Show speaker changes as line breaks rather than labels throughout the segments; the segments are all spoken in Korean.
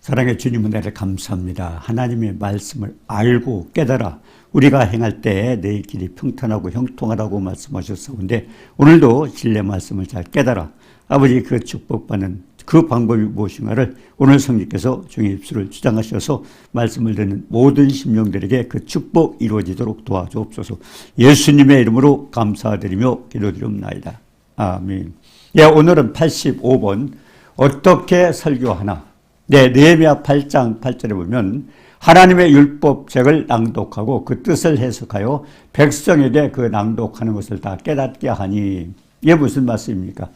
사랑의 주님 은혜를 감사합니다. 하나님의 말씀을 알고 깨달아 우리가 행할 때 내 길이 평탄하고 형통하다고 말씀하셨었는데 오늘도 진리의 말씀을 잘 깨달아 아버지 그 축복받는 그 방법이 무엇인가를 오늘 성령께서 종의 입술을 주장하셔서 말씀을 듣는 모든 심령들에게 그 축복 이루어지도록 도와주옵소서. 예수님의 이름으로 감사드리며 기도드리옵나이다. 아멘. 예, 오늘은 85번 어떻게 설교하나. 네, 느헤미야 8장 8절에 보면 하나님의 율법책을 낭독하고 그 뜻을 해석하여 백성에게 그 낭독하는 것을 다 깨닫게 하니. 이게 무슨 말씀입니까?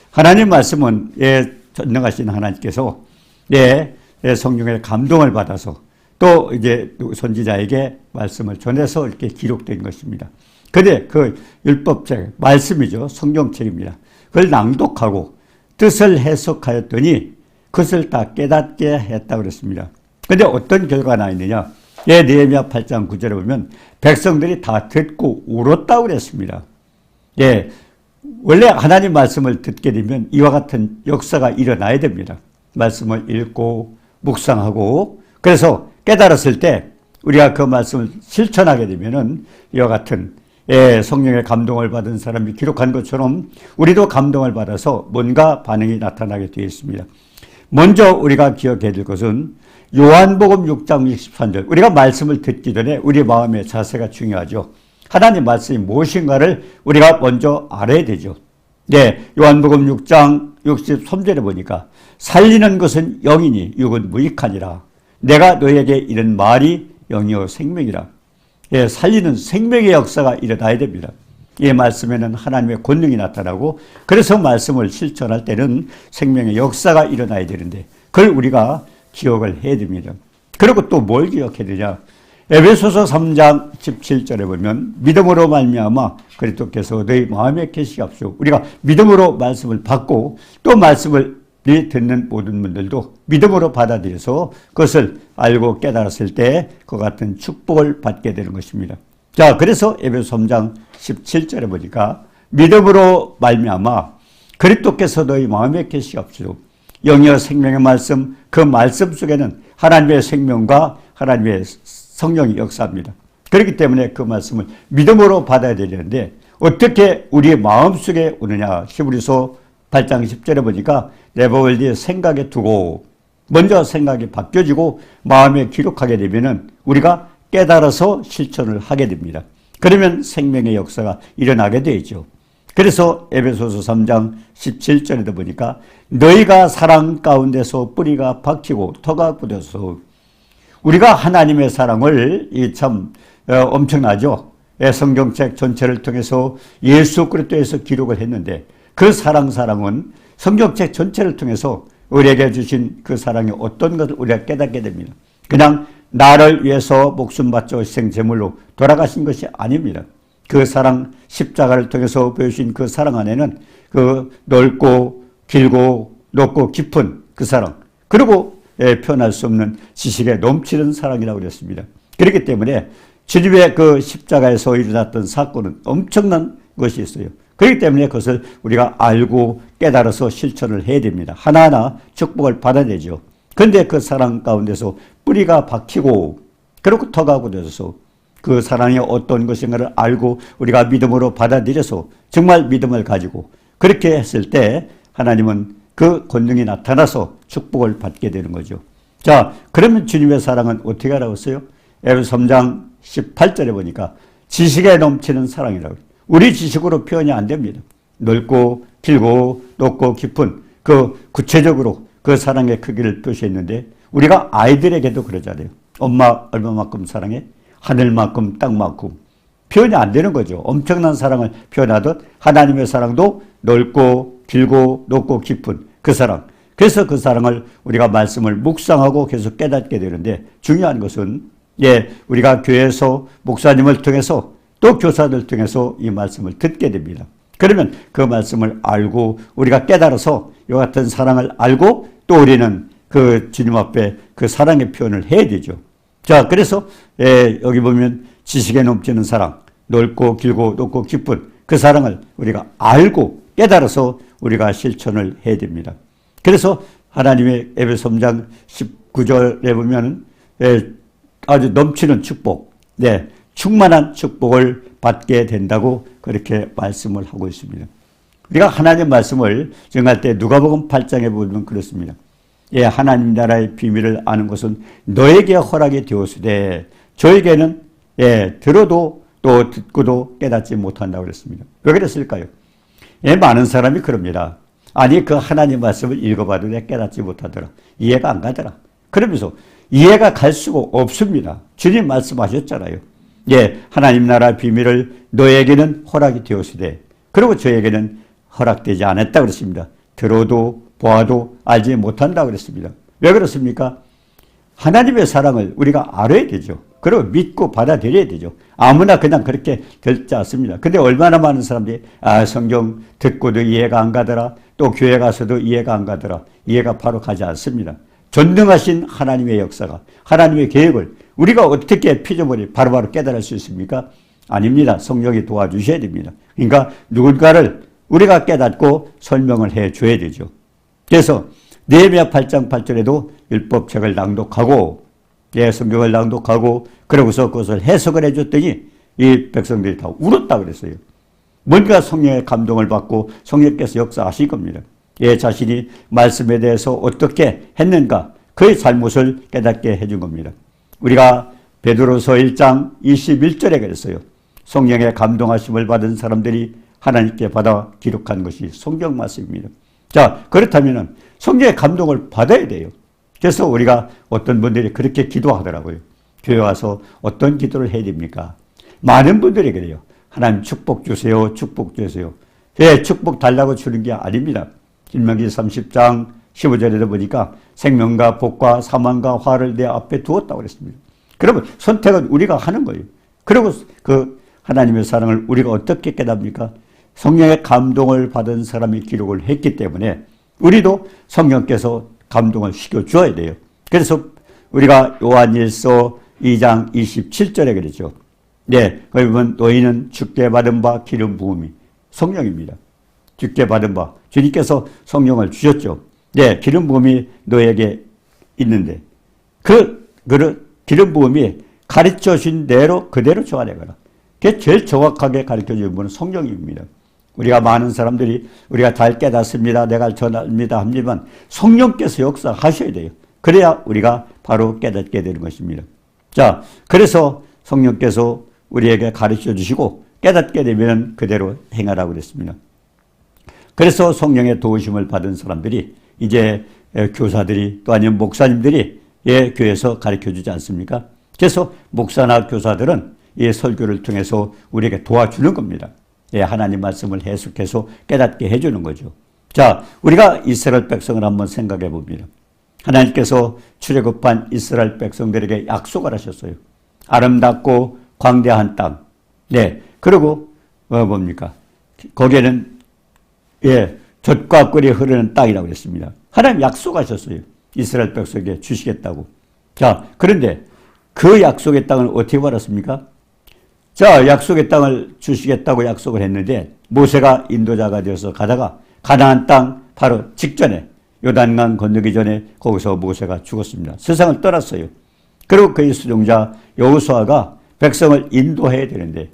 하나님 말씀은 전능하신 하나님께서 성령의 감동을 받아서 또 이제 선지자에게 말씀을 전해서 이렇게 기록된 것입니다. 근데 그 율법책, 말씀이죠. 성경책입니다. 그걸 낭독하고 뜻을 해석하였더니 그것을 다 깨닫게 했다고 그랬습니다. 그런데 어떤 결과가 있느냐? 느헤미야 8장 9절에 보면 백성들이 다 듣고 울었다고 그랬습니다. 원래 하나님 말씀을 듣게 되면 이와 같은 역사가 일어나야 됩니다. 말씀을 읽고 묵상하고 그래서 깨달았을 때 우리가 그 말씀을 실천하게 되면은 이와 같은 성령의 감동을 받은 사람이 기록한 것처럼 우리도 감동을 받아서 뭔가 반응이 나타나게 되어 있습니다. 먼저 우리가 기억해야 될 것은 요한복음 6장 63절. 우리가 말씀을 듣기 전에 우리 마음의 자세가 중요하죠. 하나님 말씀이 무엇인가를 우리가 먼저 알아야 되죠. 요한복음 6장 63절에 보니까 살리는 것은 영이니 육은 무익하니라. 내가 너에게 이런 말이 영이요 생명이라. 살리는 생명의 역사가 일어나야 됩니다. 이 말씀에는 하나님의 권능이 나타나고 그래서 말씀을 실천할 때는 생명의 역사가 일어나야 되는데 그걸 우리가 기억을 해야 됩니다. 그리고 또 뭘 기억해야 되냐? 에베소서 3장 17절에 보면 믿음으로 말미암아 그리스도께서 너희 마음에 계시게 하시오. 우리가 믿음으로 말씀을 받고 또 말씀을 듣는 모든 분들도 믿음으로 받아들여서 그것을 알고 깨달았을 때 그 같은 축복을 받게 되는 것입니다. 자, 그래서 에베소 3장 17절에 보니까 믿음으로 말미암아 그리스도께서 너희 마음에 계시게 하시오. 영이여 생명의 말씀, 그 말씀 속에는 하나님의 생명과 하나님의 성령이 역사합니다. 그렇기 때문에 그 말씀을 믿음으로 받아야 되는데 어떻게 우리의 마음속에 오느냐. 히브리서 8장 10절에 보니까 내버리지 생각에 두고 먼저 생각이 바뀌어지고 마음에 기록하게 되면은 우리가 깨달아서 실천을 하게 됩니다. 그러면 생명의 역사가 일어나게 되죠. 그래서 에베소서 3장 17절에도 보니까 너희가 사랑 가운데서 뿌리가 박히고 터가 굳어서 우리가 하나님의 사랑을 참 엄청나죠. 성경책 전체를 통해서 예수 그리스도에서 기록을 했는데 그 사랑은 성경책 전체를 통해서 우리에게 주신 그 사랑이 어떤 것을 우리가 깨닫게 됩니다. 그냥 나를 위해서 목숨 바쳐 희생 제물로 돌아가신 것이 아닙니다. 그 사랑 십자가를 통해서 보여주신 그 사랑 안에는 그 넓고 길고 높고 깊은 그 사랑 그리고 표현할 수 없는 지식에 넘치는 사랑이라고 그랬습니다. 그렇기 때문에 주님의 그 십자가에서 일어났던 사건은 엄청난 것이 있어요. 그렇기 때문에 그것을 우리가 알고 깨달아서 실천을 해야 됩니다. 하나하나 축복을 받아내죠. 그런데 그 사랑 가운데서 뿌리가 박히고 그리고 터가 굳어서 그 사랑이 어떤 것인가를 알고 우리가 믿음으로 받아들여서 정말 믿음을 가지고 그렇게 했을 때 하나님은 그 권능이 나타나서 축복을 받게 되는 거죠. 자, 그러면 주님의 사랑은 어떻게 하라고 했어요? 에베소 3장 18절에 보니까 지식에 넘치는 사랑이라고. 우리 지식으로 표현이 안 됩니다. 넓고 길고 높고 깊은 그 구체적으로 그 사랑의 크기를 표시했는데 우리가 아이들에게도 그러잖아요. 엄마 얼마만큼 사랑해? 하늘만큼 땅만큼. 표현이 안 되는 거죠. 엄청난 사랑을 표현하듯 하나님의 사랑도 넓고 길고 높고 깊은 그 사랑. 그래서 그 사랑을 우리가 말씀을 묵상하고 계속 깨닫게 되는데 중요한 것은 우리가 교회에서 목사님을 통해서 또 교사들 통해서 이 말씀을 듣게 됩니다. 그러면 그 말씀을 알고 우리가 깨달아서 이 같은 사랑을 알고 또 우리는 그 주님 앞에 그 사랑의 표현을 해야 되죠. 자, 그래서 여기 보면 지식에 넘치는 사랑, 넓고 길고 높고 깊은 그 사랑을 우리가 알고 깨달아서 우리가 실천을 해야 됩니다. 그래서 하나님의 에베소 3장 9절에 보면 아주 넘치는 축복, 네, 충만한 축복을 받게 된다고 그렇게 말씀을 하고 있습니다. 우리가 하나님 말씀을 정할 때 누가복음 8장에 보면 그렇습니다. 예, 하나님 나라의 비밀을 아는 것은 너에게 허락이 되었으되 저에게는 들어도 또 듣고도 깨닫지 못한다고 그랬습니다. 왜 그랬을까요? 많은 사람이 그럽니다. 아니 그 하나님 말씀을 읽어봐도 내가 깨닫지 못하더라. 이해가 안 가더라. 그러면서 이해가 갈 수가 없습니다. 주님 말씀하셨잖아요. 하나님 나라 비밀을 너에게는 허락이 되었으되 그리고 저에게는 허락되지 않았다 그랬습니다. 들어도 보아도 알지 못한다 그랬습니다. 왜 그렇습니까? 하나님의 사랑을 우리가 알아야 되죠. 그리고 믿고 받아들여야 되죠. 아무나 그냥 그렇게 되지 않습니다. 근데 얼마나 많은 사람들이 성경 듣고도 이해가 안 가더라. 또 교회 가서도 이해가 안 가더라. 이해가 바로 가지 않습니다. 전능하신 하나님의 역사가 하나님의 계획을 우리가 어떻게 피조물이 바로바로 깨달을 수 있습니까? 아닙니다. 성령이 도와주셔야 됩니다. 그러니까 누군가를 우리가 깨닫고 설명을 해줘야 되죠. 그래서 느헤미야 8장 8절에도 율법책을 낭독하고 성경을 낭독하고 그러고서 그것을 해석을 해줬더니 이 백성들이 다 울었다 그랬어요. 뭔가 성령의 감동을 받고 성령께서 역사하신 겁니다. 자신이 말씀에 대해서 어떻게 했는가 그의 잘못을 깨닫게 해준 겁니다. 우리가 베드로서 1장 21절에 그랬어요. 성령의 감동하심을 받은 사람들이 하나님께 받아 기록한 것이 성경 말씀입니다. 자, 그렇다면 성령의 감동을 받아야 돼요. 그래서 우리가 어떤 분들이 그렇게 기도하더라고요. 교회 와서 어떤 기도를 해야 됩니까? 많은 분들이 그래요. 하나님 축복 주세요. 축복 주세요. 축복 달라고 주는 게 아닙니다. 신명기 30장 15절에도 보니까 생명과 복과 사망과 화를 내 앞에 두었다고 그랬습니다. 그러면 선택은 우리가 하는 거예요. 그리고 그 하나님의 사랑을 우리가 어떻게 깨닫습니까? 성령의 감동을 받은 사람이 기록을 했기 때문에 우리도 성령께서 감동을 시켜주어야 돼요. 그래서 우리가 요한일서 2장 27절에 그랬죠. 거기 보면 너희는 주께 받은 바 기름 부음이 성령입니다. 주께 받은 바 주님께서 성령을 주셨죠. 기름 부음이 너에게 있는데 그 기름 부음이 가르쳐 준 대로 그대로 전해가라. 그게 제일 정확하게 가르쳐 주는 분은 성령입니다. 우리가 많은 사람들이 우리가 잘 깨닫습니다. 내가 전합니다. 합니다만 성령께서 역사하셔야 돼요. 그래야 우리가 바로 깨닫게 되는 것입니다. 자, 그래서 성령께서 우리에게 가르쳐 주시고 깨닫게 되면 그대로 행하라고 그랬습니다. 그래서 성령의 도우심을 받은 사람들이 이제 교사들이 또 아니면 목사님들이 교회에서 가르쳐 주지 않습니까? 그래서 목사나 교사들은 이 설교를 통해서 우리에게 도와주는 겁니다. 하나님 말씀을 해석해서 깨닫게 해주는 거죠. 자, 우리가 이스라엘 백성을 한번 생각해 봅니다. 하나님께서 출애굽한 이스라엘 백성들에게 약속을 하셨어요. 아름답고 광대한 땅. 그리고 뭡니까? 거기에는 젖과 꿀이 흐르는 땅이라고 했습니다. 하나님 약속하셨어요. 이스라엘 백성에게 주시겠다고. 자, 그런데 그 약속의 땅을 어떻게 받았습니까? 자, 약속의 땅을 주시겠다고 약속을 했는데 모세가 인도자가 되어서 가다가 가나안 땅 바로 직전에 요단강 건너기 전에 거기서 모세가 죽었습니다. 세상을 떠났어요. 그리고 그의 수종자 여호수아가 백성을 인도해야 되는데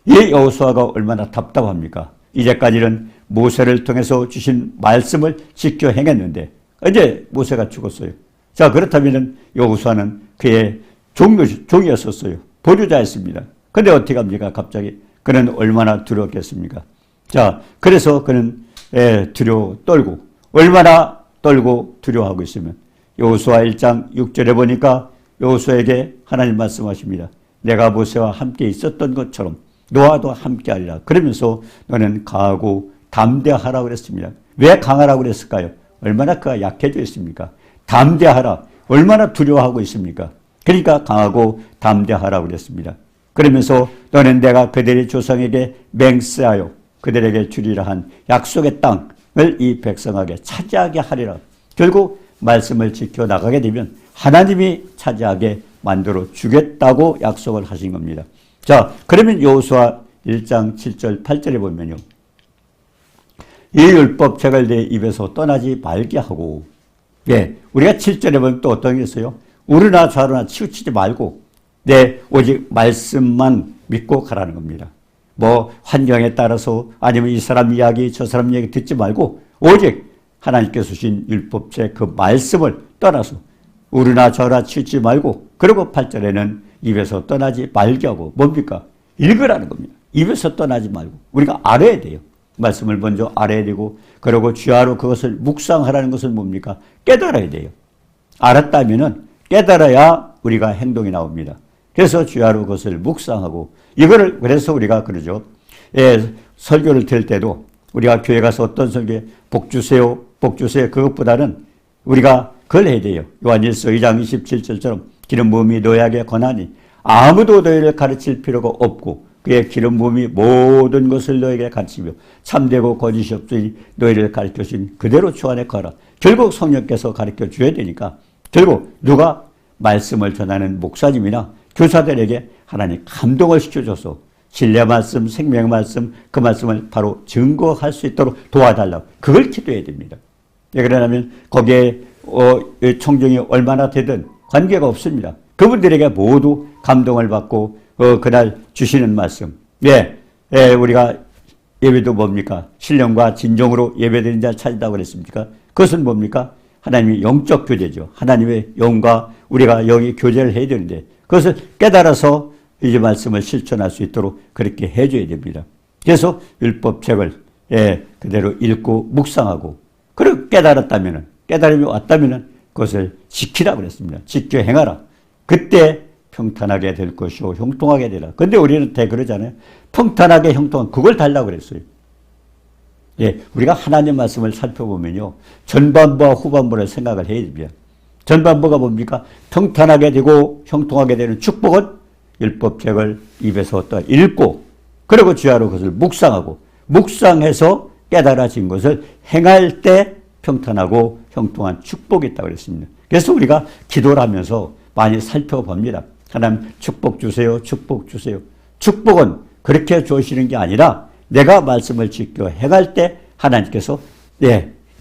이 여호수아가 얼마나 답답합니까? 이제까지는 모세를 통해서 주신 말씀을 지켜 행했는데 이제 모세가 죽었어요. 자, 그렇다면 여호수아는 그의 종이었었어요. 보류자였습니다. 근데 어떻게 합니까? 갑자기. 그는 얼마나 두려웠겠습니까? 자, 그래서 그는 떨고 얼마나 떨고 두려워하고 있으면 여호수아 1장 6절에 보니까 여호수아에게 하나님 말씀하십니다. 내가 모세와 함께 있었던 것처럼 너와도 함께하리라. 그러면서 너는 강하고 담대하라고 그랬습니다. 왜 강하라고 그랬을까요? 얼마나 그가 약해져 있습니까? 담대하라. 얼마나 두려워하고 있습니까? 그러니까 강하고 담대하라고 그랬습니다. 그러면서 너는 내가 그들의 조상에게 맹세하여 그들에게 주리라 한 약속의 땅을 이 백성에게 차지하게 하리라. 결국 말씀을 지켜나가게 되면 하나님이 차지하게 만들어 주겠다고 약속을 하신 겁니다. 자, 그러면 여호수아 1장 7절 8절에 보면요. 이 율법책을 내 입에서 떠나지 말게 하고 예, 우리가 7절에 보면 또 어떤 게 있어요? 우르나 좌르나 치우치지 말고 오직 말씀만 믿고 가라는 겁니다. 뭐 환경에 따라서 아니면 이 사람 이야기 저 사람 이야기 듣지 말고 오직 하나님께서 주신 율법책 그 말씀을 떠나서 우르나 좌르나 치우치지 말고, 그리고 8절에는 입에서 떠나지 말게 하고, 뭡니까? 읽으라는 겁니다. 입에서 떠나지 말고 우리가 알아야 돼요. 말씀을 먼저 알아야 되고, 그리고 주야로 그것을 묵상하라는 것은 뭡니까? 깨달아야 돼요. 알았다면은 깨달아야 우리가 행동이 나옵니다. 그래서 주야로 그것을 묵상하고, 이거를 그래서 우리가 그러죠. 예, 설교를 들을 때도 우리가 교회 가서 어떤 설교에 복 주세요, 복 주세요, 그것보다는 우리가 그걸 해야 돼요. 요한일서 2장 27절처럼 기름 부음이 너희에게 권하니 아무도 너희를 가르칠 필요가 없고 그의 기름 부음이 모든 것을 너희에게 가르치며 참되고 거짓이 없으니 너희를 가르쳐주신 그대로 주 안에 거하라. 결국 성령께서 가르쳐 줘야 되니까 결국 누가 말씀을 전하는 목사님이나 교사들에게 하나님 감동을 시켜줘서 진리의 말씀, 생명의 말씀, 그 말씀을 바로 증거할 수 있도록 도와달라고 그걸 기도해야 됩니다. 왜 그러냐면 거기에 청중이 얼마나 되든 관계가 없습니다. 그분들에게 모두 감동을 받고 그날 주시는 말씀. 우리가 예배도 뭡니까? 신령과 진정으로 예배드리는 자를 찾는다고 그랬습니까? 그것은 뭡니까? 하나님의 영적 교제죠. 하나님의 영과 우리가 영이 교제를 해야 되는데 그것을 깨달아서 이 말씀을 실천할 수 있도록 그렇게 해줘야 됩니다. 그래서 율법책을 그대로 읽고 묵상하고, 그리고 깨달음이 왔다면은 그것을 지키라고 그랬습니다. 지켜 행하라. 그때 평탄하게 될 것이요 형통하게 되라. 근데 우리는 그러잖아요. 평탄하게 형통한 그걸 달라고 그랬어요. 우리가 하나님 말씀을 살펴보면요. 전반부와 후반부를 생각을 해야 됩니다. 전반부가 뭡니까? 평탄하게 되고 형통하게 되는 축복은 율법책을 입에서 읽고, 그리고 주야로 그것을 묵상하고, 묵상해서 깨달아진 것을 행할 때 평탄하고 형통한 축복이 있다고 그랬습니다. 그래서 우리가 기도를 하면서 많이 살펴봅니다. 하나님 축복 주세요. 축복 주세요. 축복은 그렇게 주시는 게 아니라 내가 말씀을 지켜 행할 때 하나님께서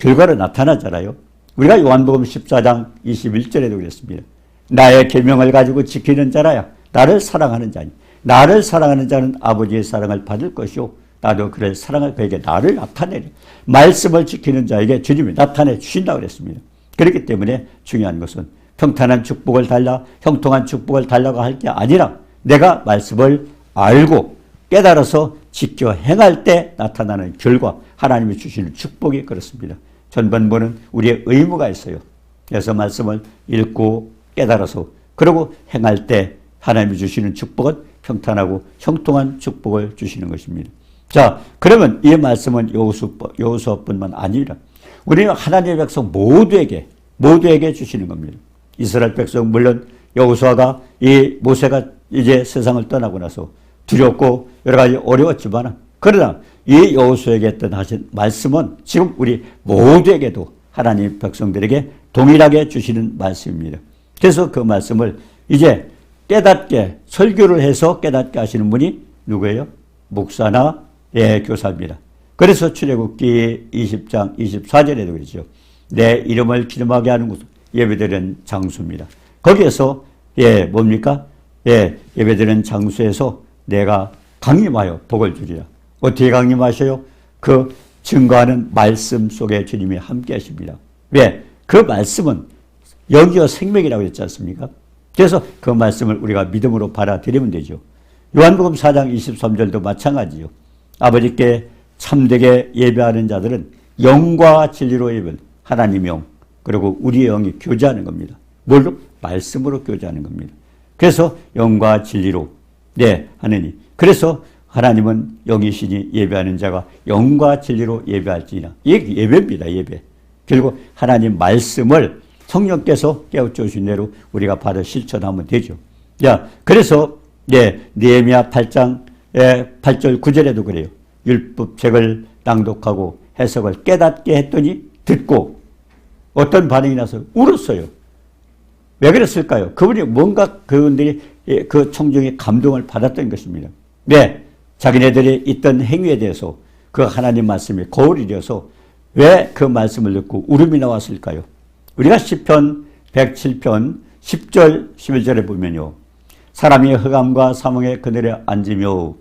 결과로 나타나잖아요. 우리가 요한복음 14장 21절에도 그랬습니다. 나의 계명을 가지고 지키는 자라야 나를 사랑하는 자니 나를 사랑하는 자는 아버지의 사랑을 받을 것이요 나도 그를 사랑할 그에게 나를 나타내리. 말씀을 지키는 자에게 주님이 나타내 주신다고 그랬습니다. 그렇기 때문에 중요한 것은 평탄한 축복을 달라, 형통한 축복을 달라고 할 게 아니라 내가 말씀을 알고 깨달아서 지켜 행할 때 나타나는 결과, 하나님이 주시는 축복이 그렇습니다. 전반부는 우리의 의무가 있어요. 그래서 말씀을 읽고 깨달아서 그리고 행할 때 하나님이 주시는 축복은 평탄하고 형통한 축복을 주시는 것입니다. 자, 그러면 이 말씀은 여호수아뿐만 아니라 우리는 하나님의 백성 모두에게 주시는 겁니다. 이스라엘 백성, 물론 여호수아가 이 모세가 이제 세상을 떠나고 나서 두렵고 여러 가지 어려웠지만, 그러나 이 여호수아에게 하신 말씀은 지금 우리 모두에게도 하나님 백성들에게 동일하게 주시는 말씀입니다. 그래서 그 말씀을 이제 깨닫게 설교를 해서 깨닫게 하시는 분이 누구예요? 목사나 교사입니다. 그래서 출애굽기 20장 24절에도 그러죠. 내 이름을 기름하게 하는 곳 예배드리는 장소입니다. 거기에서 뭡니까? 예배드리는 장소에서 내가 강림하여 복을 주리라. 어떻게 강림하셔요? 그 증거하는 말씀 속에 주님이 함께 하십니다. 왜? 그 말씀은 영이요 생명이라고 했지 않습니까? 그래서 그 말씀을 우리가 믿음으로 받아들이면 되죠. 요한복음 4장 23절도 마찬가지요. 아버지께 참되게 예배하는 자들은 영과 진리로 예배는 하나님의 영, 그리고 우리의 영이 교제하는 겁니다. 뭘로? 말씀으로 교제하는 겁니다. 그래서 영과 진리로 하느니, 그래서 하나님은 영이시니 예배하는 자가 영과 진리로 예배할지니라. 예배입니다. 예배. 결국 하나님 말씀을 성령께서 깨우쳐 주신 대로 우리가 받아 실천하면 되죠. 그래서 느헤미야 8장 8절 9절에도 그래요. 율법책을 낭독하고 해석을 깨닫게 했더니 듣고 어떤 반응이 나서 울었어요. 왜 그랬을까요? 그분이 뭔가 그분들이 그 청중의 감동을 받았던 것입니다. 자기네들이 있던 행위에 대해서 그 하나님 말씀이 거울이 되어서 왜 그 말씀을 듣고 울음이 나왔을까요? 우리가 시편 107편 10절 11절에 보면요. 사람이 흑암과 사망의 그늘에 앉으며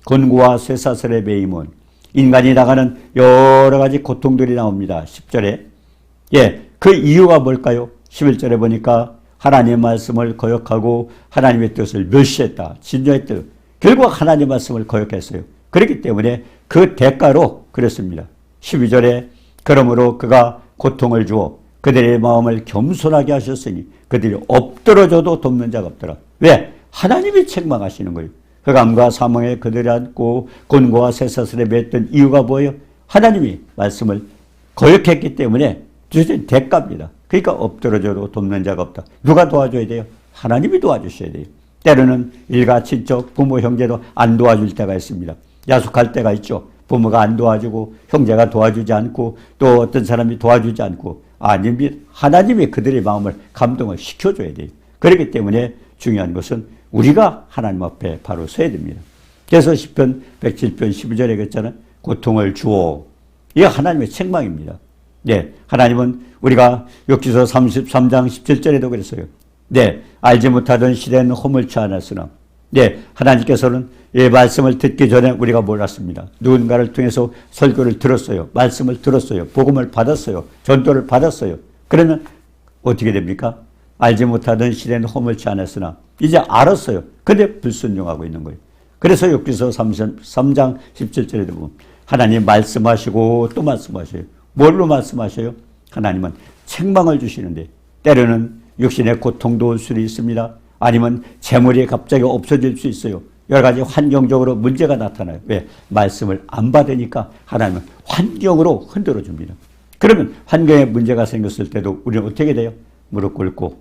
곤고와 쇠사슬에 매임은 인간이 나가는 여러 가지 고통들이 나옵니다. 10절에. 그 이유가 뭘까요? 11절에 보니까 하나님의 말씀을 거역하고 하나님의 뜻을 멸시했다. 진노의 뜻. 결국 하나님의 말씀을 거역했어요. 그렇기 때문에 그 대가로 그랬습니다. 12절에 그러므로 그가 고통을 주어 그들의 마음을 겸손하게 하셨으니 그들이 엎드러져도 돕는 자가 없더라. 왜? 하나님이 책망하시는 거예요. 흑암과 사망에 그들이 앉고 곤고와 쇠사슬에 맸던 이유가 뭐예요? 하나님이 말씀을 거역했기 때문에 주신 대가입니다. 그러니까 엎드러져도 돕는 자가 없다. 누가 도와줘야 돼요? 하나님이 도와주셔야 돼요. 때로는 일가 친척 부모 형제도 안 도와줄 때가 있습니다. 야속할 때가 있죠. 부모가 안 도와주고 형제가 도와주지 않고 또 어떤 사람이 도와주지 않고 하나님이 그들의 마음을 감동을 시켜줘야 돼요. 그렇기 때문에 중요한 것은 우리가 하나님 앞에 바로 서야 됩니다. 그래서 시편 107편 12절에 그랬잖아요. 고통을 주어. 이게 하나님의 책망입니다. 하나님은 우리가 욥기서 33장 17절에도 그랬어요. 알지 못하던 시대는 허물치 않았으나 하나님께서는 이 말씀을 듣기 전에 우리가 몰랐습니다. 누군가를 통해서 설교를 들었어요. 말씀을 들었어요. 복음을 받았어요. 전도를 받았어요. 그러면 어떻게 됩니까? 알지 못하던 시대는 허물치 않았으나 이제 알았어요. 근데 불순종하고 있는 거예요. 그래서 욥기서 33장 17절에도 보면 하나님 말씀하시고 또 말씀하셔요. 뭘로 말씀하셔요? 하나님은 책망을 주시는데 때로는 육신의 고통도 올 수도 있습니다. 아니면 재물이 갑자기 없어질 수 있어요. 여러 가지 환경적으로 문제가 나타나요. 왜? 말씀을 안 받으니까 하나님은 환경으로 흔들어 줍니다. 그러면 환경에 문제가 생겼을 때도 우리는 어떻게 돼요? 무릎 꿇고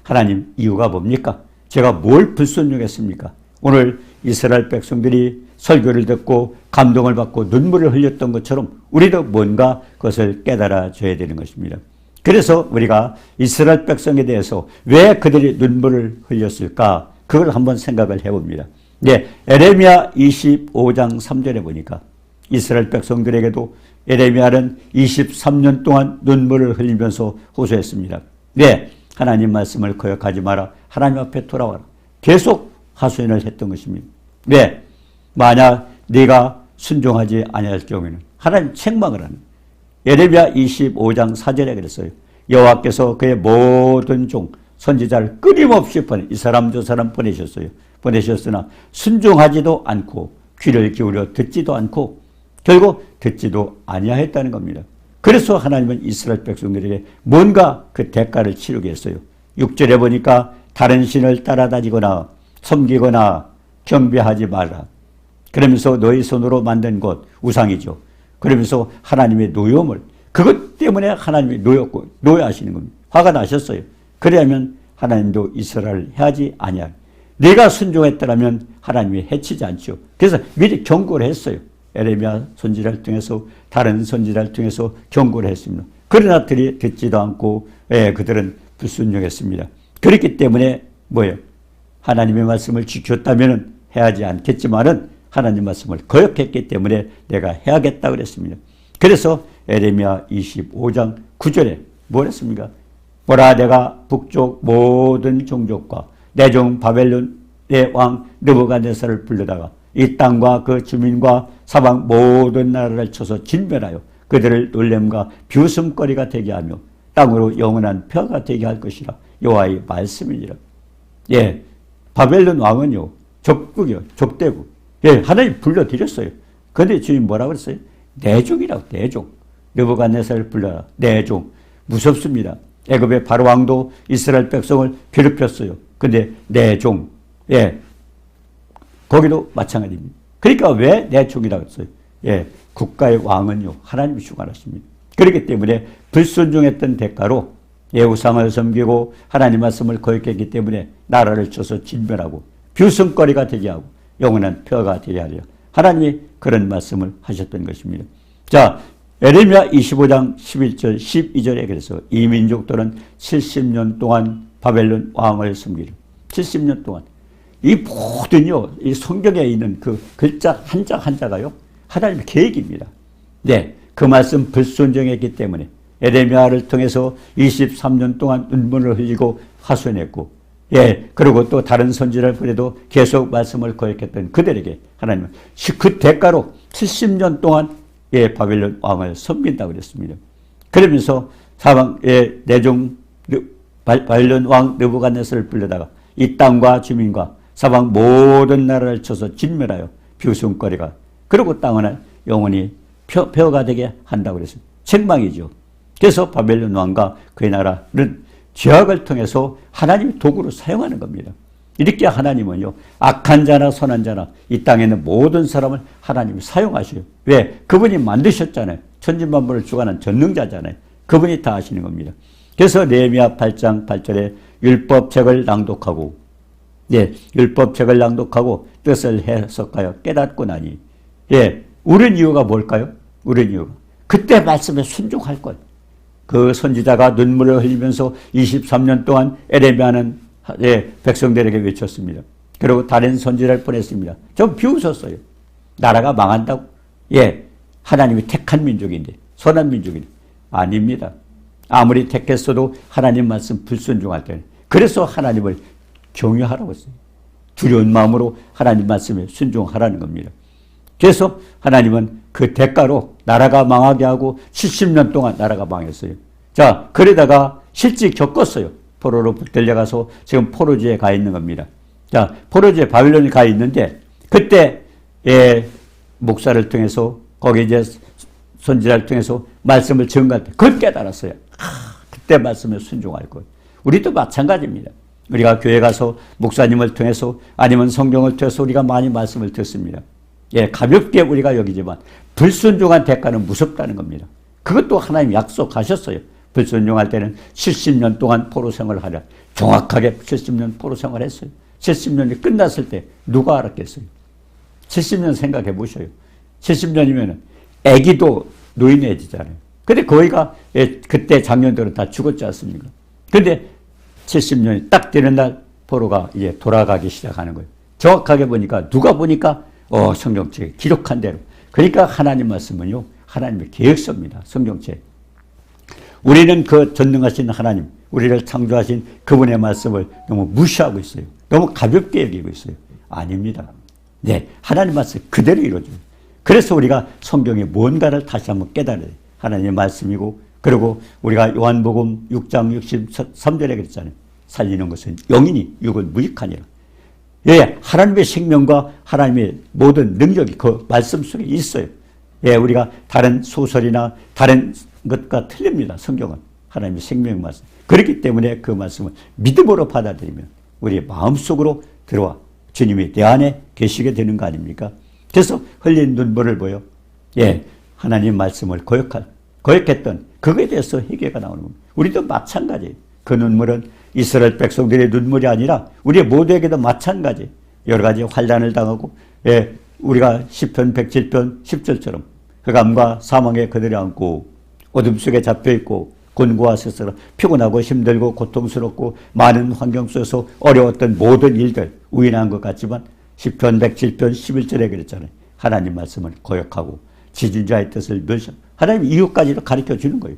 하나님 이유가 뭡니까? 제가 뭘 불순종했습니까? 오늘 이스라엘 백성들이 설교를 듣고 감동을 받고 눈물을 흘렸던 것처럼 우리도 뭔가 그것을 깨달아 줘야 되는 것입니다. 그래서 우리가 이스라엘 백성에 대해서 왜 그들이 눈물을 흘렸을까? 그걸 한번 생각을 해봅니다. 에레미야 25장 3절에 보니까 이스라엘 백성들에게도 에레미야는 23년 동안 눈물을 흘리면서 호소했습니다. 하나님 말씀을 거역하지 마라. 하나님 앞에 돌아와라. 계속 하소연을 했던 것입니다. 만약 네가 순종하지 아니할 경우에는 하나님 책망을 하는 에레미야 25장 4절에 그랬어요. 여호와께서 그의 모든 종 선지자를 끊임없이 이 사람 저 사람 보내셨으나 순종하지도 않고 귀를 기울여 듣지도 않고 결국 듣지도 아니하였다는 겁니다. 그래서 하나님은 이스라엘 백성들에게 뭔가 그 대가를 치르게 했어요. 6절에 보니까 다른 신을 따라다니거나 섬기거나 경배하지 마라. 그러면서 너희 손으로 만든 것 우상이죠. 그러면서 하나님의 노여움을 그것 때문에 하나님이 노여하시는 겁니다. 화가 나셨어요. 그러면 하나님도 이스라엘을 해하지 아니할. 네가 순종했더라면 하나님이 해치지 않죠. 그래서 미리 경고를 했어요. 에레미야 선지자를 통해서 다른 선지자를 통해서 경고를 했습니다. 그러나 듣지도 않고 그들은 불순종했습니다. 그렇기 때문에 뭐예요? 하나님의 말씀을 지켰다면 해하지 않겠지만은 하나님 말씀을 거역했기 때문에 내가 해야겠다 그랬습니다. 그래서 에레미야 25장 9절에 뭘 했습니까? 보라 내가 북쪽 모든 종족과 내 종 바벨론의 왕 느부갓네살을 불러다가 이 땅과 그 주민과 사방 모든 나라를 쳐서 진멸하여 그들을 놀램과 비웃음거리가 되게 하며 땅으로 영원한 표가 되게 할 것이라 여호와의 말씀이니라. 바벨론 왕은요 적국이요 적대국. 하나님 불러드렸어요. 그런데 주님 뭐라고 그랬어요? 내 종이라고. 내 종. 느부갓네살을 불러라. 내 종. 무섭습니다. 애굽의 바로 왕도 이스라엘 백성을 괴롭혔어요. 근데 내 종. 거기도 마찬가지입니다. 그러니까 왜 내 종이라고 했어요? 국가의 왕은요 하나님이 주관하십니다. 그렇기 때문에 불순종했던 대가로 우상을 섬기고 하나님 말씀을 거역했기 때문에 나라를 쳐서 진멸하고 비웃음거리가 되게 하고 영원한 표가 되게 하려 하나님이 그런 말씀을 하셨던 것입니다. 자, 에레미야 25장 11절 12절에 그래서 이 민족들은 70년 동안 바벨론 왕을 섬기려. 70년 동안. 이 모든요, 이 성경에 있는 그 글자 한자 한자가요, 하나님의 계획입니다. 그 말씀 불순종했기 때문에 에레미야를 통해서 23년 동안 눈물을 흘리고 하소연했고, 그리고 또 다른 선지자를 보내도 계속 말씀을 거역했던 그들에게 하나님은 그 대가로 70년 동안 바벨론 왕을 섬긴다고 그랬습니다. 그러면서 내종 바벨론 왕 느부갓네살을 불러다가 이 땅과 주민과 사방 모든 나라를 쳐서 진멸하여 비웃음거리가, 그리고 땅은 영원히 폐허가 되게 한다고 그랬습니다. 책망이죠. 그래서 바벨론 왕과 그의 나라는 죄악을 통해서 하나님의 도구로 사용하는 겁니다. 이렇게 하나님은요, 악한 자나 선한 자나 이 땅에 있는 모든 사람을 하나님이 사용하셔요. 왜? 그분이 만드셨잖아요. 천지만물을 주관한 전능자잖아요. 그분이 다 하시는 겁니다. 그래서 느헤미야 8장 8절에 율법책을 낭독하고, 율법책을 낭독하고 뜻을 해석하여 깨닫고 나니, 우는 이유가 뭘까요? 우는 이유가 그때 말씀에 순종할 것. 그 선지자가 눈물을 흘리면서 23년 동안 에레미야는 백성들에게 외쳤습니다. 그리고 다른 선지자를 보냈습니다. 좀 비웃었어요. 나라가 망한다고? 하나님이 택한 민족인데, 선한 민족인데. 아닙니다. 아무리 택했어도 하나님 말씀 불순종할 때는, 그래서 하나님을 경외하라고 했어요. 두려운 마음으로 하나님 말씀에 순종하라는 겁니다. 그래서 하나님은 그 대가로 나라가 망하게 하고 70년 동안 나라가 망했어요. 자, 그러다가 실제 겪었어요. 포로로 붙들려가서 지금 포로지에 가 있는 겁니다. 자, 포로지에 바빌론에 가 있는데, 그때 목사를 통해서, 거기 이제 선지자를 통해서 말씀을 전가할 때 그걸 깨달았어요. 그때 말씀에 순종할 것. 우리도 마찬가지입니다. 우리가 교회 가서 목사님을 통해서 아니면 성경을 통해서 우리가 많이 말씀을 듣습니다. 가볍게 우리가 여기지만 불순종한 대가는 무섭다는 겁니다. 그것도 하나님 약속하셨어요. 불순종할 때는 70년 동안 포로 생활을 하려. 정확하게 70년 포로 생활을 했어요. 70년이 끝났을 때 누가 알았겠어요? 70년 생각해 보셔요. 70년이면 아기도 노인해지잖아요. 근데 거기가 그때 장년들은 다 죽었지 않습니까? 근데 70년이 딱 되는 날 포로가 이제 돌아가기 시작하는 거예요. 정확하게 보니까 누가 보니까 성경책에 기록한 대로. 그러니까 하나님 말씀은요, 하나님의 계획서입니다. 성경책. 우리는 그 전능하신 하나님, 우리를 창조하신 그분의 말씀을 너무 무시하고 있어요. 너무 가볍게 여기고 있어요. 아닙니다. 하나님 말씀 그대로 이루어져요. 그래서 우리가 성경에 뭔가를 다시 한번 깨달아야 돼요. 하나님의 말씀이고, 그리고 우리가 요한복음 6장 63절에 그랬잖아요. 살리는 것은 영이니 육은 무익하니라. 하나님의 생명과 하나님의 모든 능력이 그 말씀 속에 있어요. 우리가 다른 소설이나 다른 것과 틀립니다. 성경은 하나님의 생명 말씀. 그렇기 때문에 그 말씀을 믿음으로 받아들이면 우리의 마음속으로 들어와 주님이 내 안에 계시게 되는 거 아닙니까? 그래서 흘린 눈물을 보여 하나님 말씀을 거역했던 그거에 대해서 회개가 나오는 겁니다. 우리도 마찬가지예요. 그 눈물은 이스라엘 백성들의 눈물이 아니라 우리 모두에게도 마찬가지. 여러 가지 환난을 당하고, 우리가 시편 107편 10절처럼 흑암과 사망에 그들이 안고 어둠 속에 잡혀있고 곤고와 스스로 피곤하고 힘들고 고통스럽고 많은 환경 속에서 어려웠던 모든 일들 우연한 것 같지만 시편 107편 11절에 그랬잖아요. 하나님 말씀을 거역하고 지진자의 뜻을 멸시하고 하나님 이유까지도 가르쳐 주는 거예요.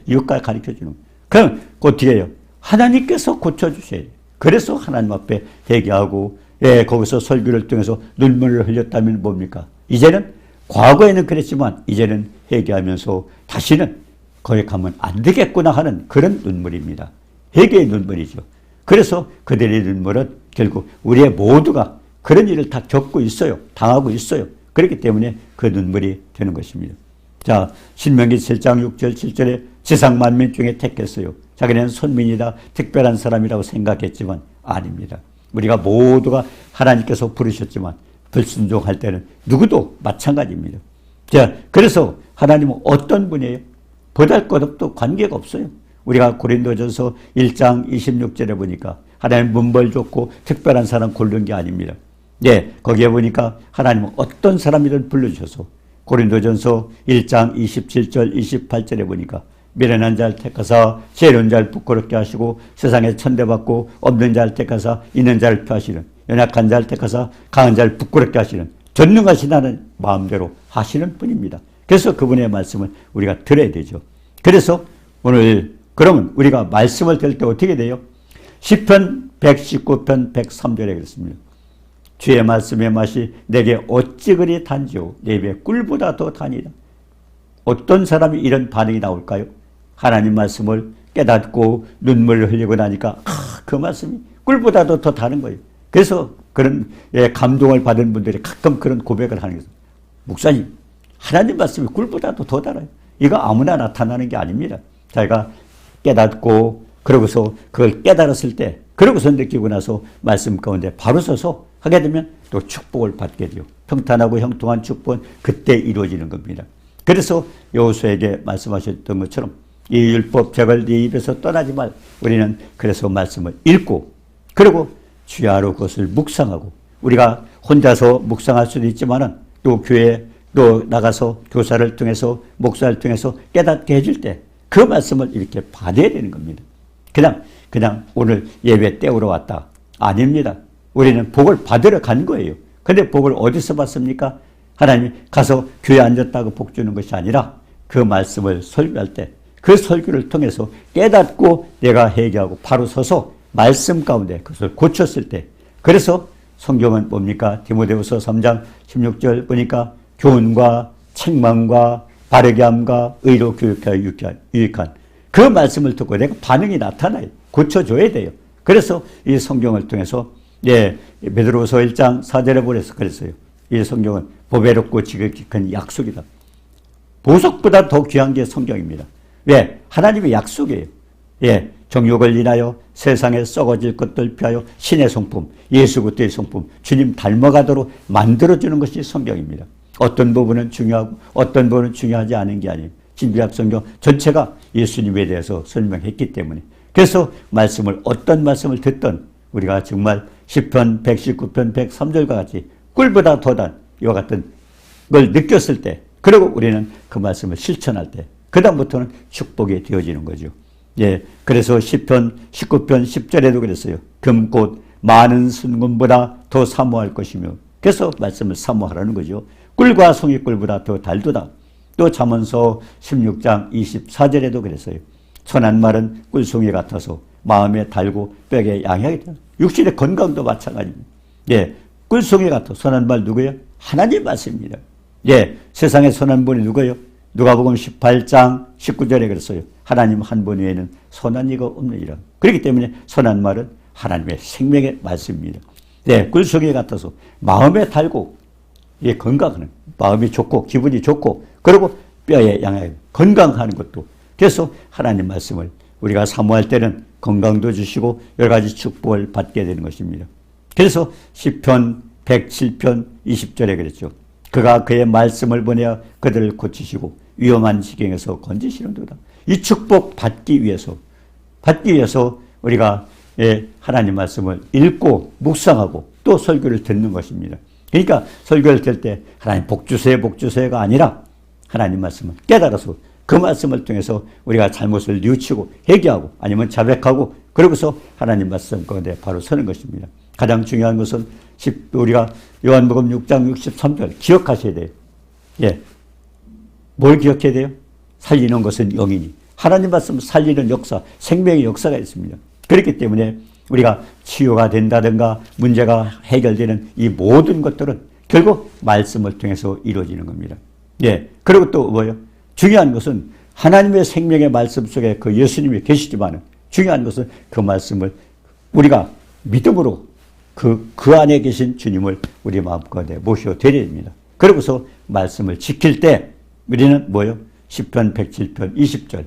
이유까지 가르쳐 주는 거예요. 그럼 어떻게 해요? 하나님께서 고쳐주셔야 돼요. 그래서 하나님 앞에 회개하고, 거기서 설교를 통해서 눈물을 흘렸다면 뭡니까? 이제는, 과거에는 그랬지만, 이제는 회개하면서 다시는 거역하면 안 되겠구나 하는 그런 눈물입니다. 회개의 눈물이죠. 그래서 그들의 눈물은 결국 우리의 모두가 그런 일을 다 겪고 있어요. 당하고 있어요. 그렇기 때문에 그 눈물이 되는 것입니다. 자, 신명기 7장 6절 7절에 지상 만민 중에 택했어요. 자기는 선민이다, 특별한 사람이라고 생각했지만 아닙니다. 우리가 모두가 하나님께서 부르셨지만 불순종할 때는 누구도 마찬가지입니다. 자, 그래서 하나님은 어떤 분이에요? 보잘것없도 관계가 없어요. 우리가 고린도전서 1장 26절에 보니까 하나님 문벌 좋고 특별한 사람 고른 게 아닙니다. 거기에 보니까 하나님은 어떤 사람이든 불러주셔서 고린도전서 1장 27절 28절에 보니까 미련한 자를 택하사 세려운 자를 부끄럽게 하시고 세상에 천대받고 없는 자를 택하사 있는 자를 펴하시는 연약한 자를 택하사 강한 자를 부끄럽게 하시는 전능하신 하나님 마음대로 하시는 분입니다. 그래서 그분의 말씀을 우리가 들어야 되죠. 그래서 오늘 그러면 우리가 말씀을 들을 때 어떻게 돼요? 시편 119편 103절에 그랬습니다. 주의 말씀의 맛이 내게 어찌 그리 단지요 내 입에 꿀보다 더 단이다. 어떤 사람이 이런 반응이 나올까요? 하나님 말씀을 깨닫고 눈물을 흘리고 나니까 그 말씀이 꿀보다도 더 다른 거예요. 그래서 그런 감동을 받은 분들이 가끔 그런 고백을 하는 거예요. 목사님, 하나님 말씀이 꿀보다도 더 달아요. 이거 아무나 나타나는 게 아닙니다. 자기가 깨닫고 그러고서 그걸 깨달았을 때 그러고서 느끼고 나서 말씀 가운데 바로 서서 하게 되면 또 축복을 받게 돼요. 평탄하고 형통한 축복은 그때 이루어지는 겁니다. 그래서 여호수아에게 말씀하셨던 것처럼 이 율법책을 네 입에서 떠나지 말. 우리는 그래서 말씀을 읽고 그리고 주야로 그것을 묵상하고 우리가 혼자서 묵상할 수도 있지만은 또 교회에 또 나가서 교사를 통해서 목사를 통해서 깨닫게 해줄 때 그 말씀을 이렇게 받아야 되는 겁니다. 그냥 오늘 예배 때우러 왔다. 아닙니다. 우리는 복을 받으러 간 거예요. 근데 복을 어디서 받습니까? 하나님이 가서 교회에 앉았다고 복 주는 것이 아니라 그 말씀을 설교할 때 그 설교를 통해서 깨닫고 내가 회개하고 바로 서서 말씀 가운데 그것을 고쳤을 때 그래서 성경은 뭡니까? 디모데후서 3장 16절 보니까 교훈과 책망과 바르게 함과 의로 교육하여 유익한 그 말씀을 듣고 내가 반응이 나타나요. 고쳐줘야 돼요. 그래서 이 성경을 통해서 베드로후서 1장 4절에 보내서 그랬어요. 이 성경은 보배롭고 지극히 큰 약속이다. 보석보다 더 귀한 게 성경입니다. 왜? 하나님의 약속이에요. 정욕을 인하여 세상에 썩어질 것들 피하여 신의 성품, 예수 그리스도의 성품, 주님 닮아가도록 만들어주는 것이 성경입니다. 어떤 부분은 중요하고 어떤 부분은 중요하지 않은 게 아니에요. 신구약 성경 전체가 예수님에 대해서 설명했기 때문에 그래서 어떤 말씀을 듣던 우리가 정말 시편 119편 103절과 같이 꿀보다 더 단 이와 같은 걸 느꼈을 때 그리고 우리는 그 말씀을 실천할 때 그 다음부터는 축복이 되어지는 거죠. 그래서 시편 19편 10절에도 그랬어요. 금꽃 많은 순금보다 더 사모할 것이며 그래서 말씀을 사모하라는 거죠. 꿀과 송이꿀보다 더 달도다. 또 잠언서 16장 24절에도 그랬어요. 선한 말은 꿀송이 같아서 마음에 달고 뼈에 양향이 된다. 육신의 건강도 마찬가지입니다. 꿀송이 같아 선한 말 누구예요? 하나님 말씀입니다. 세상의 선한 분이 누구예요? 누가복음 18장 19절에 그랬어요. 하나님 한 분 외에는 선한 이가 없느니라. 그렇기 때문에 선한 말은 하나님의 생명의 말씀입니다. 꿀송이 같아서 마음에 달고 건강하는 마음이 좋고 기분이 좋고 그리고 뼈에 양향이 건강하는 것도 그래서 하나님 말씀을 우리가 사모할 때는 건강도 주시고 여러 가지 축복을 받게 되는 것입니다. 그래서 시편 107편 20절에 그랬죠. 그가 그의 말씀을 보내어 그들을 고치시고 위험한 지경에서 건지시는도다. 이 축복 받기 위해서 우리가 하나님 말씀을 읽고 묵상하고 또 설교를 듣는 것입니다. 그러니까 설교를 들 때 하나님 복 주세요가 아니라 하나님 말씀을 깨달아서 그 말씀을 통해서 우리가 잘못을 뉘우치고 회개하고 아니면 자백하고 그러고서 하나님 말씀 가운데 바로 서는 것입니다. 가장 중요한 것은 우리가 요한복음 6장 63절 기억하셔야 돼요. 뭘 기억해야 돼요? 살리는 것은 영이니 하나님 말씀 살리는 역사, 생명의 역사가 있습니다. 그렇기 때문에 우리가 치유가 된다든가 문제가 해결되는 이 모든 것들은 결국 말씀을 통해서 이루어지는 겁니다. 그리고 또 뭐예요? 중요한 것은 하나님의 생명의 말씀 속에 그 예수님이 계시지만 중요한 것은 그 말씀을 우리가 믿음으로 그 안에 계신 주님을 우리 마음가운데 모셔드려야 됩니다. 그러고서 말씀을 지킬 때 우리는 뭐예요? 시편 107편 20절.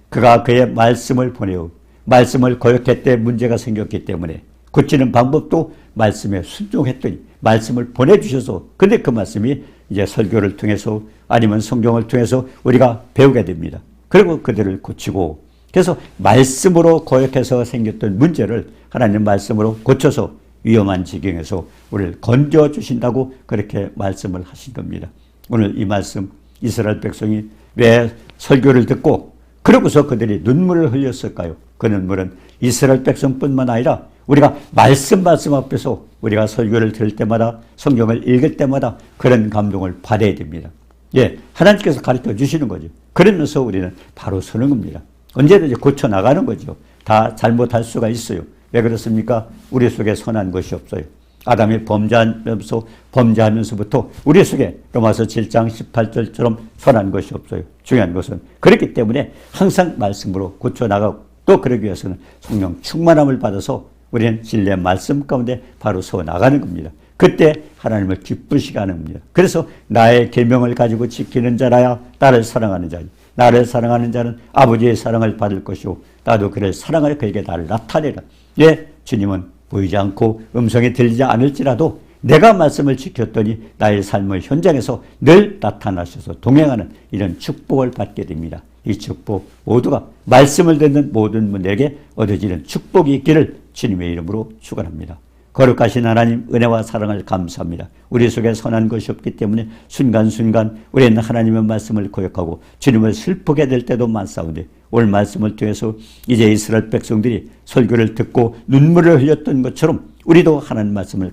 그가 그의 말씀을 보내어 말씀을 거역할 때 문제가 생겼기 때문에 고치는 방법도 말씀에 순종했더니 말씀을 보내주셔서 근데 그 말씀이 이제 설교를 통해서 아니면 성경을 통해서 우리가 배우게 됩니다. 그리고 그들을 고치고 그래서 말씀으로 거역해서 생겼던 문제를 하나님 말씀으로 고쳐서 위험한 지경에서 우리를 건져주신다고 그렇게 말씀을 하신 겁니다. 오늘 이 말씀 이스라엘 백성이 왜 설교를 듣고 그러고서 그들이 눈물을 흘렸을까요? 그 눈물은 이스라엘 백성뿐만 아니라 우리가 말씀 앞에서 우리가 설교를 들을 때마다 성경을 읽을 때마다 그런 감동을 받아야 됩니다. 예, 하나님께서 가르쳐 주시는 거죠. 그러면서 우리는 바로 서는 겁니다. 언제든지 고쳐 나가는 거죠. 다 잘못할 수가 있어요. 왜 그렇습니까? 우리 속에 선한 것이 없어요. 아담이 범죄하면서부터 우리 속에 로마서 7장 18절처럼 선한 것이 없어요. 중요한 것은 그렇기 때문에 항상 말씀으로 고쳐 나가고 또 그러기 위해서는 성령 충만함을 받아서 우리는 진리의 말씀 가운데 바로 서 나가는 겁니다. 그때 하나님을 기쁘시게 하는 겁니다. 그래서 나의 계명을 가지고 지키는 자라야 나를 사랑하는 자니 나를 사랑하는 자는 아버지의 사랑을 받을 것이고 나도 그를 사랑하여 그에게 나를 나타내라. 예, 주님은 보이지 않고 음성이 들리지 않을지라도 내가 말씀을 지켰더니 나의 삶의 현장에서 늘 나타나셔서 동행하는 이런 축복을 받게 됩니다. 이 축복 모두가 말씀을 듣는 모든 분에게 얻어지는 축복이 있기를 주님의 이름으로 축원합니다. 거룩하신 하나님 은혜와 사랑을 감사합니다. 우리 속에 선한 것이 없기 때문에 순간순간 우리는 하나님의 말씀을 고역하고 주님을 슬프게 될 때도 많사오니 오늘 말씀을 통해서 이제 이스라엘 백성들이 설교를 듣고 눈물을 흘렸던 것처럼 우리도 하나님 말씀을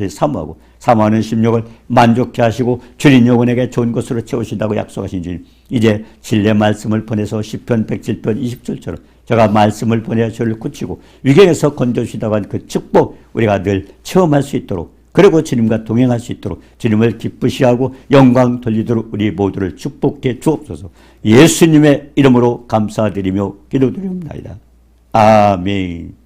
사모하고 사모하는 심령을 만족케 하시고 주님 영혼에게 좋은 것으로 채우신다고 약속하신 주님, 이제 진리의 말씀을 보내서 시편 107편 20절처럼 제가 말씀을 보내어 저를 고치고 위경에서 건져주시다고 한 그 축복 우리가 늘 체험할 수 있도록, 그리고 주님과 동행할 수 있도록 주님을 기쁘시하고 영광 돌리도록 우리 모두를 축복해 주옵소서. 예수님의 이름으로 감사드리며 기도드립니다. 아멘.